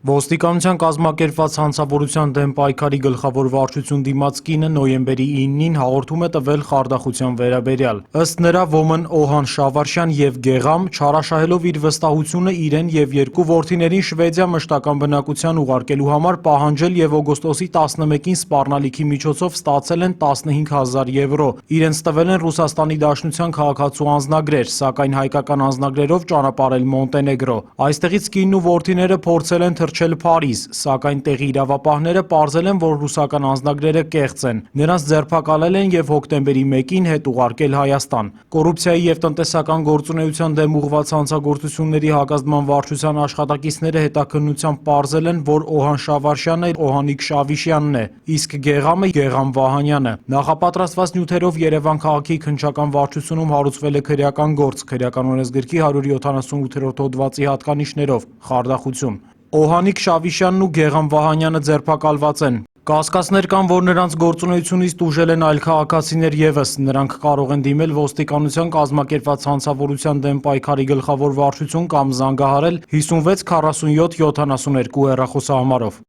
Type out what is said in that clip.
Ոստիկանության կազմակերպված հանցավորության դեմ պայքարի գլխավոր վարչություն դիմաց կինը նոյեմբերի 9-ին հաղորդում է տվել խարդախության վերաբերյալ։ Ըստ նրա, ոմն Օհան Շավարշյան և Գեղամ, չարաշահելով իր վստահությունը իրեն և երկու որդիներին Շվեդիա մշտական բնակության ուղարկելու համար, պահանջել և օգոստոսի 11-ին սպառնալիքի միջոցով ստացել են 15,000 եվրո։ Իրենց տվել են Ռուսաստանի Դաշնության քաղաքացու անձնագրեր, սակայն հայկական անձնագրերով ճանապարհել Մոնտենեգրո։ Այստեղից կինն ու որդիները փորձել են թռչել Փարիզ, սակայն տեղի իրավապահները պարզել են, որ ռուսական անձնագրերը կեղծ են։ Նրանց ձերբակալել են և հոկտեմբերի 1-ին հետ ուղարկել Հայաստան։ Կոռուպցիայի և տնտեսական գործունեության դեմ ուղղված հանցագործությունների հակազդման վարչության աշխատակիցները հետաքննությամբ պարզել են, որ Օհան Շավարշյանը Օհանիկ Շավիշյանն է, իսկ Գեղամը Գեղամ Վահանյանը։ Նախապատրաստված նյութերով Երևան քաղաքի քննչական վարչությունում հարուցվել է քրեական գործ, քրեական օրենսգրքի 178-րդ հոդվածի հատկանիշներով՝ խարդախություն։ Օհանիկ Շավիշյանն ու Գեղամ Վահանյանը ձերբակալված են։ Կասկածներ կան, որ նրանց գործունեությունից տուժել են այլ քաղաքացիներ ևս։ Նրանք կարող են դիմել ոստիկանության կազմակերպված հանցավորության դեմ պայքարի գլխավոր վարչություն կամ զանգահարել 56 47 72 հեռախոսահամարով։